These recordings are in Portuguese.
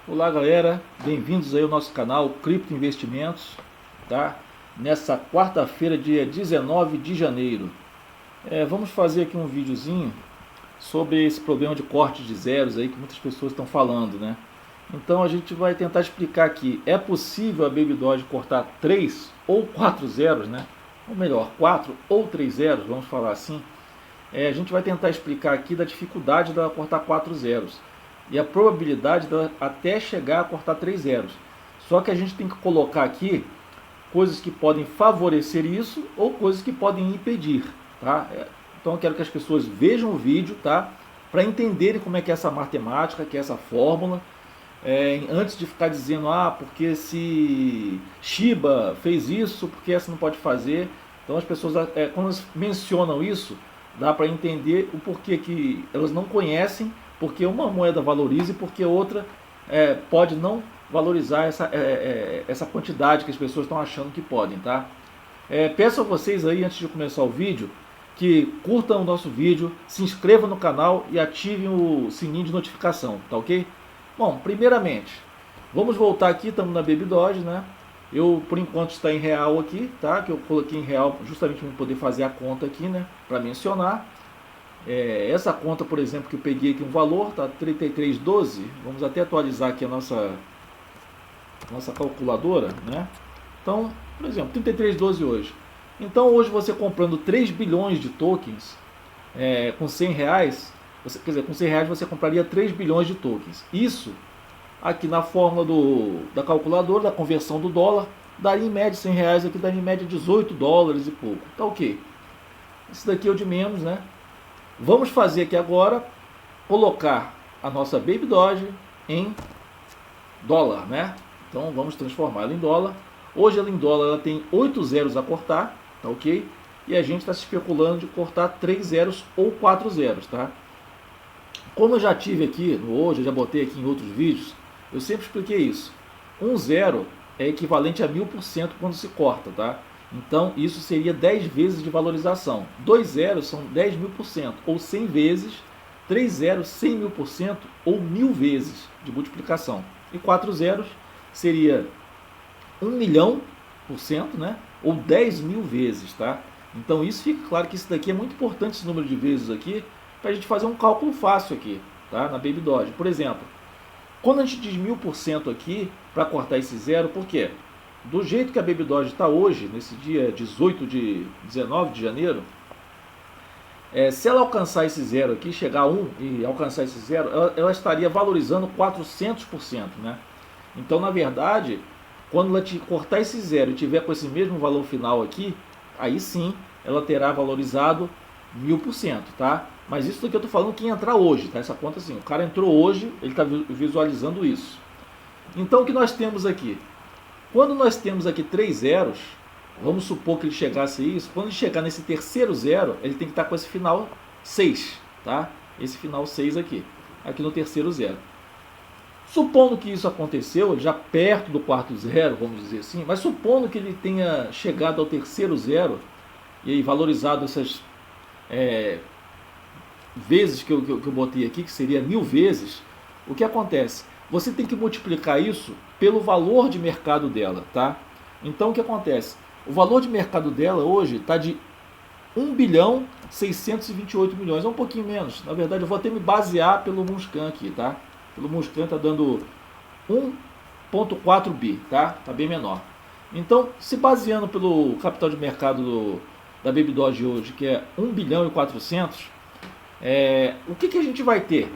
Olá galera, bem-vindos aí ao nosso canal Cripto Investimentos, tá? Nessa quarta-feira, dia 19 de janeiro. Vamos fazer aqui um videozinho sobre esse problema de corte de zeros aí que muitas pessoas estão falando, né? Então a gente vai tentar explicar aqui, é possível a Baby Doge cortar 3 ou 4 zeros, né? Ou melhor, 4 ou 3 zeros, vamos falar assim. A gente vai tentar explicar aqui da dificuldade dela cortar 4 zeros e a probabilidade dela até chegar a cortar 3 zeros. Só que a gente tem que colocar aqui coisas que podem favorecer isso ou coisas que podem impedir, tá? Então eu quero que as pessoas vejam o vídeo, tá? Para entenderem como é que é essa matemática, que é essa fórmula, antes de ficar dizendo, porque se Shiba fez isso, porque essa não pode fazer. Então as pessoas, quando elas mencionam isso, dá para entender o porquê que elas não conhecem, porque uma moeda valoriza e porque outra pode não valorizar essa quantidade que as pessoas estão achando que podem, tá? Peço a vocês aí, antes de começar o vídeo, que curtam o nosso vídeo, se inscrevam no canal e ativem o sininho de notificação, tá ok? Bom, primeiramente, vamos voltar aqui, estamos na Baby Doge, né? Eu, por enquanto, está em real aqui, tá? Que eu coloquei em real justamente para poder fazer a conta aqui, né? Para mencionar. Essa conta, por exemplo, que eu peguei aqui um valor, tá? 33,12. Vamos até atualizar aqui a nossa calculadora, né? Então, por exemplo, 33,12 hoje. Então, hoje você comprando 3 bilhões de tokens com 100 reais, quer dizer, com 100 reais você compraria 3 bilhões de tokens. Isso, aqui na fórmula da calculadora, da conversão do dólar, daria em média 100 reais, aqui daria em média 18 dólares e pouco. Tá ok. Esse daqui é o de menos, né? Vamos fazer aqui agora, colocar a nossa Baby Doge em dólar, né? Então vamos transformá-la em dólar. Hoje ela em dólar ela tem 8 zeros a cortar, tá ok? E a gente está se especulando de cortar 3 zeros ou 4 zeros, tá? Como eu já tive aqui no hoje, eu já botei aqui em outros vídeos, eu sempre expliquei isso. Um zero é equivalente a 1000% quando se corta, tá? Então isso seria 10 vezes de valorização. 2 zeros são 10.000%, ou 100 vezes. 3 zeros, 100.000%, ou 1000 vezes de multiplicação. E 4 zeros seria 1.000.000%, né? Ou 10.000 vezes, tá? Então isso fica claro que isso daqui é muito importante, esse número de vezes aqui, para a gente fazer um cálculo fácil aqui, tá? Na Baby Doge. Por exemplo, quando a gente diz 1000% aqui, para cortar esse zero, por quê? Do jeito que a Baby Doge está hoje, nesse dia 19 de janeiro, se ela alcançar esse zero aqui, chegar a 1 e alcançar esse zero, ela estaria valorizando 400%, né? Então, na verdade, quando ela cortar esse zero e tiver com esse mesmo valor final aqui, aí sim ela terá valorizado 1000%, tá? Mas isso daqui eu estou falando que entrar hoje, tá? Essa conta assim, o cara entrou hoje, ele está visualizando isso. Então o que nós temos aqui? Quando nós temos aqui 3 zeros, vamos supor que ele chegasse a isso, quando ele chegar nesse terceiro zero, ele tem que estar com esse final 6, tá? Esse final 6 aqui no terceiro zero. Supondo que isso aconteceu, já perto do quarto zero, vamos dizer assim, mas supondo que ele tenha chegado ao terceiro zero e aí valorizado essas vezes que eu botei aqui, que seria 1000 vezes, o que acontece? Você tem que multiplicar isso pelo valor de mercado dela, tá? Então o que acontece? O valor de mercado dela hoje está de 1 bilhão 628 milhões, é um pouquinho menos. Na verdade eu vou até me basear pelo Muscan aqui, tá? Pelo Muscan está dando 1,4 bi, tá? Tá bem menor. Então, se baseando pelo capital de mercado da Baby Doge hoje, que é 1 bilhão e 400, o que a gente vai ter?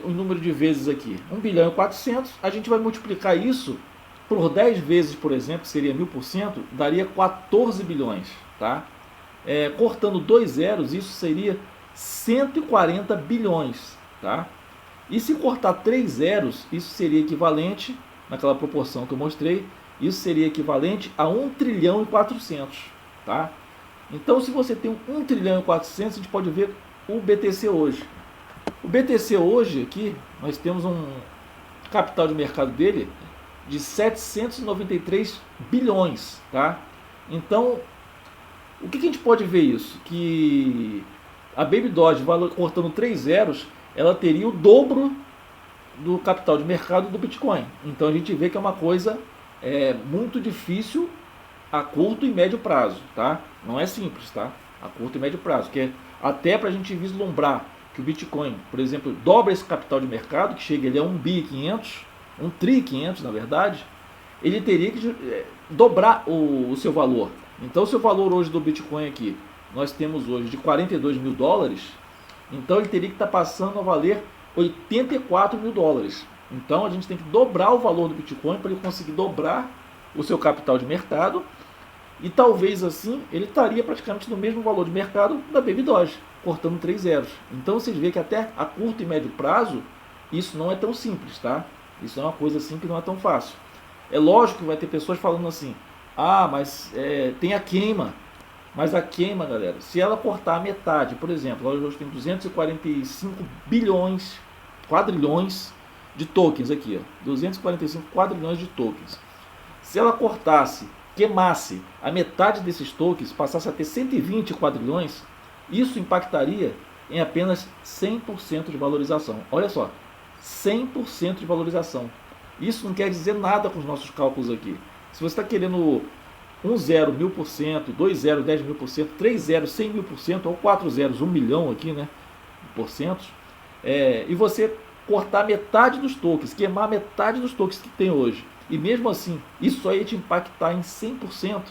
O número de vezes aqui, 1 bilhão e 400, a gente vai multiplicar isso por 10 vezes, por exemplo, que seria 1000%, daria 14 bilhões, tá? Cortando 2 zeros, isso seria 140 bilhões, tá? E se cortar 3 zeros, isso seria equivalente, naquela proporção que eu mostrei, isso seria equivalente a 1 trilhão e 400, tá? Então, se você tem 1 trilhão e 400, a gente pode ver o BTC hoje. O BTC hoje, aqui, nós temos um capital de mercado dele de 793 bilhões, tá? Então, o que a gente pode ver isso? Que a Baby Doge, cortando 3 zeros, ela teria o dobro do capital de mercado do Bitcoin. Então a gente vê que é uma coisa muito difícil a curto e médio prazo, tá? Não é simples, tá? A curto e médio prazo, que é até para a gente vislumbrar que o Bitcoin, por exemplo, dobra esse capital de mercado, que chega ele a 1 bi 500, 1 tri 500 na verdade, ele teria que dobrar o seu valor. Então o seu valor hoje do Bitcoin aqui, nós temos hoje de 42 mil dólares, então ele teria que estar passando a valer 84 mil dólares. Então a gente tem que dobrar o valor do Bitcoin para ele conseguir dobrar o seu capital de mercado, e talvez assim ele estaria praticamente no mesmo valor de mercado da Baby Doge, cortando 3 zeros. Então vocês veem que até a curto e médio prazo isso não é tão simples, tá? Isso é uma coisa assim que não é tão fácil. É lógico que vai ter pessoas falando assim, mas tem a queima. Mas a queima, galera, se ela cortar a metade, por exemplo, hoje tem 245 bilhões, quadrilhões de tokens aqui, ó, 245 quadrilhões de tokens. Se ela cortasse, queimasse a metade desses tokens, passasse a ter 120 quadrilhões, isso impactaria em apenas 100% de valorização. Olha só, 100% de valorização. Isso não quer dizer nada com os nossos cálculos aqui. Se você está querendo 1 zero 1000%, 2 zero 10.000%, 3 zero 100.000%, ou 4 zeros 1 milhão aqui, né, porcentos, e você cortar metade dos tokens, queimar metade dos tokens que tem hoje, e mesmo assim, isso aí te impactar em 100%,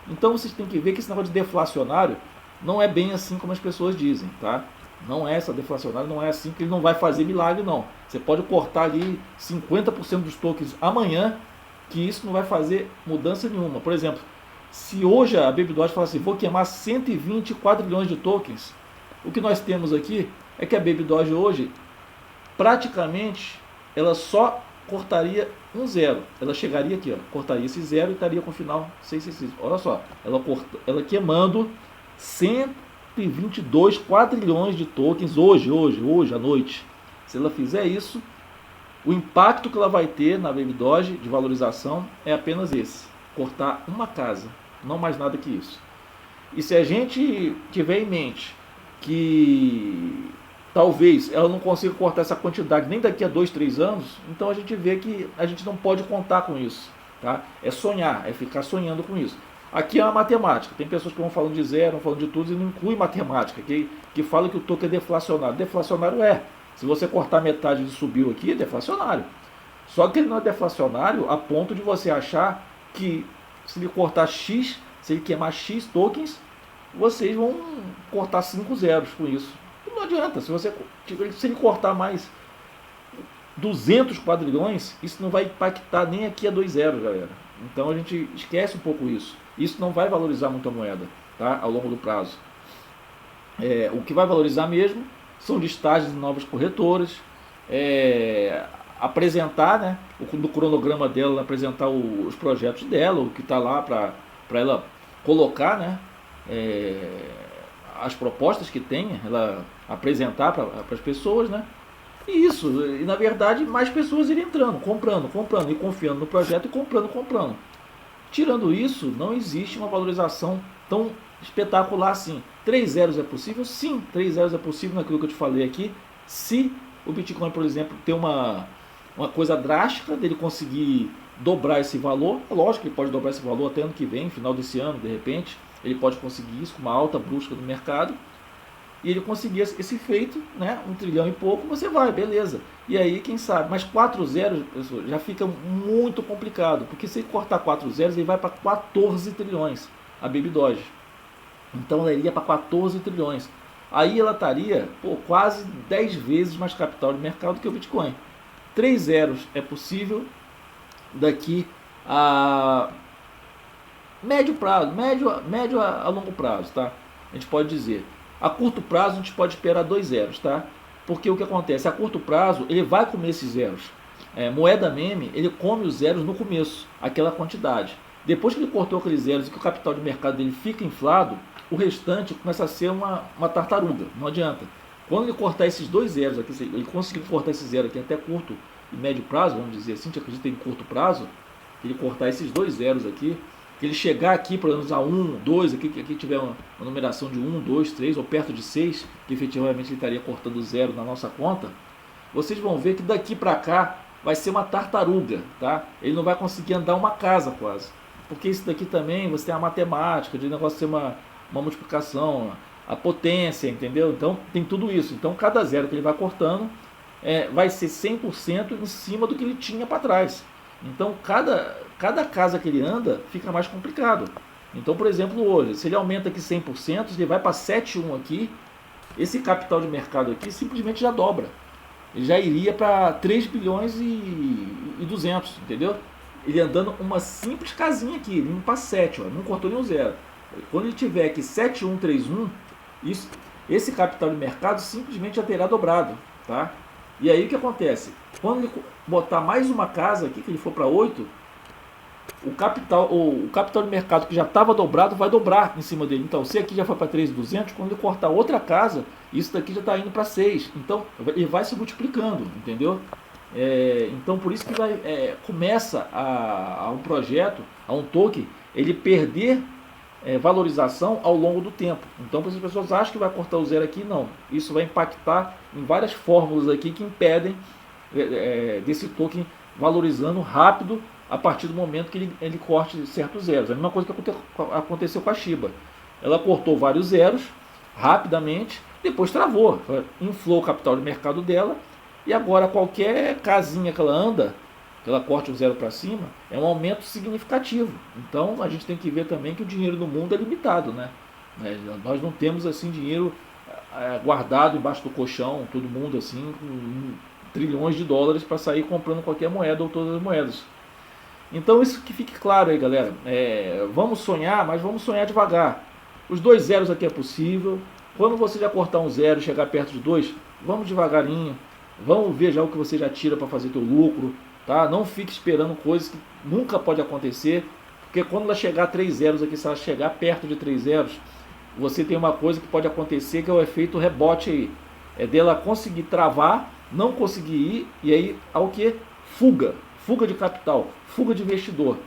então vocês têm que ver que esse negócio de deflacionário não é bem assim como as pessoas dizem, tá? Não é essa deflacionário, não é assim que ele não vai fazer milagre, não. Você pode cortar ali 50% dos tokens amanhã, que isso não vai fazer mudança nenhuma. Por exemplo, se hoje a Baby Doge fala assim, vou queimar 120 quadrilhões de tokens, o que nós temos aqui é que a Baby Doge hoje, praticamente, ela só cortaria um zero. Ela chegaria aqui, ó, cortaria esse zero e estaria com o final 666. Olha só, ela queimando 122 quadrilhões de tokens hoje à noite. Se ela fizer isso, o impacto que ela vai ter na Baby Doge de valorização é apenas esse, cortar uma casa, não mais nada que isso. E se a gente tiver em mente que talvez ela não consiga cortar essa quantidade nem daqui a 2, 3 anos, então a gente vê que a gente não pode contar com isso, tá? É sonhar, é ficar sonhando com isso. Aqui é uma matemática, tem pessoas que vão falando de zero, vão falando de tudo e não inclui matemática, que fala que o token é deflacionário. Deflacionário se você cortar metade de subiu aqui, é deflacionário. Só que ele não é deflacionário a ponto de você achar que se ele cortar X, se ele queimar X tokens, vocês vão cortar 5 zeros com isso. Não adianta, se ele cortar mais 200 quadrilhões, isso não vai impactar nem aqui a 2 zeros, galera. Então a gente esquece um pouco isso. Isso não vai valorizar muito a moeda, tá? Ao longo do prazo. O que vai valorizar mesmo são listagens de novas corretoras, apresentar, né, no cronograma dela, apresentar os projetos dela, o que está lá para ela colocar, né, as propostas que tem, ela apresentar para as pessoas, né, e isso, e na verdade mais pessoas irem entrando, comprando, e confiando no projeto e comprando. Tirando isso, não existe uma valorização tão espetacular assim. 3 zeros é possível? Sim, 3 zeros é possível naquilo que eu te falei aqui, se o Bitcoin, por exemplo, ter uma coisa drástica dele conseguir dobrar esse valor. É lógico que ele pode dobrar esse valor até ano que vem, final desse ano, de repente, ele pode conseguir isso com uma alta brusca do mercado, e ele conseguir esse feito, né, 1 trilhão e pouco, você vai, beleza. E aí, quem sabe, mas 4 zeros, pessoal, já fica muito complicado, porque se ele cortar 4 zeros, ele vai para 14 trilhões, a Baby Doge. Então ela iria para 14 trilhões. Aí ela estaria quase 10 vezes mais capital de mercado que o Bitcoin. 3 zeros é possível daqui a médio prazo, médio a longo prazo, tá? A gente pode dizer. A curto prazo a gente pode esperar 2 zeros, tá? Porque o que acontece? A curto prazo ele vai comer esses zeros. Moeda meme, ele come os zeros no começo, aquela quantidade. Depois que ele cortou aqueles zeros e que o capital de mercado dele fica inflado, o restante começa a ser uma tartaruga, não adianta. Quando ele cortar esses 2 zeros aqui, ele conseguir cortar esse zero aqui até curto e médio prazo, vamos dizer assim, a gente acredita em curto prazo, ele cortar esses 2 zeros aqui, que ele chegar aqui, por exemplo, a 1, 2, aqui tiver uma numeração de 1, 2, 3 ou perto de 6, que efetivamente ele estaria cortando zero na nossa conta, vocês vão ver que daqui para cá vai ser uma tartaruga, tá? Ele não vai conseguir andar uma casa quase. Porque isso daqui também, você tem a matemática, de negócio ser uma multiplicação, a potência, entendeu? Então tem tudo isso. Então cada zero que ele vai cortando vai ser 100% em cima do que ele tinha para trás. Então cada casa que ele anda fica mais complicado. Então, por exemplo, hoje, se ele aumenta aqui 100%, ele vai para 7,1 aqui, esse capital de mercado aqui simplesmente já dobra. Ele já iria para 3 bilhões e 200, entendeu? Ele andando uma simples casinha aqui, ele indo para 7, ó, não cortou nenhum zero. Quando ele tiver aqui 7131, esse capital de mercado simplesmente já terá dobrado, tá? E aí o que acontece? Quando ele botar mais uma casa aqui, que ele for para 8, o capital de mercado que já estava dobrado vai dobrar em cima dele. Então, se aqui já foi para 3.200, quando ele cortar outra casa, isso daqui já está indo para 6. Então, ele vai se multiplicando, entendeu? Então, por isso que começa a um projeto, a um token, ele perder valorização ao longo do tempo. Então, as pessoas acham que vai cortar o zero aqui, não. Isso vai impactar em várias fórmulas aqui que impedem desse token valorizando rápido a partir do momento que ele corte certos zeros. A mesma coisa que aconteceu com a Shiba. Ela cortou vários zeros rapidamente, depois travou, inflou o capital de mercado dela, e agora qualquer casinha que ela anda, que ela corte o zero para cima, é um aumento significativo. Então a gente tem que ver também que o dinheiro no mundo é limitado, né? Nós não temos assim dinheiro guardado embaixo do colchão, todo mundo assim com trilhões de dólares para sair comprando qualquer moeda ou todas as moedas. Então isso que fique claro aí, galera. Vamos sonhar, mas vamos sonhar devagar. Os 2 zeros aqui é possível. Quando você já cortar um zero e chegar perto de 2, vamos devagarinho. Vamos ver já o que você já tira para fazer teu lucro, tá? Não fique esperando coisas que nunca pode acontecer, porque quando ela chegar a 3 zeros aqui, se ela chegar perto de 3 zeros, você tem uma coisa que pode acontecer, que é o efeito rebote aí. É dela conseguir travar, não conseguir ir, e aí ao que? Fuga de capital, fuga de investidor,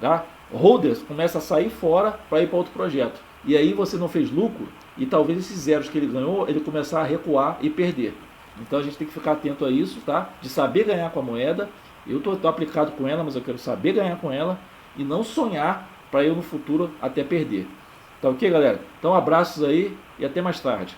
tá? Holders começa a sair fora para ir para outro projeto. E aí você não fez lucro, e talvez esses zeros que ele ganhou, ele começar a recuar e perder. Então a gente tem que ficar atento a isso, tá? De saber ganhar com a moeda. Eu tô aplicado com ela, mas eu quero saber ganhar com ela e não sonhar para eu no futuro até perder. Tá ok, galera? Então abraços aí e até mais tarde.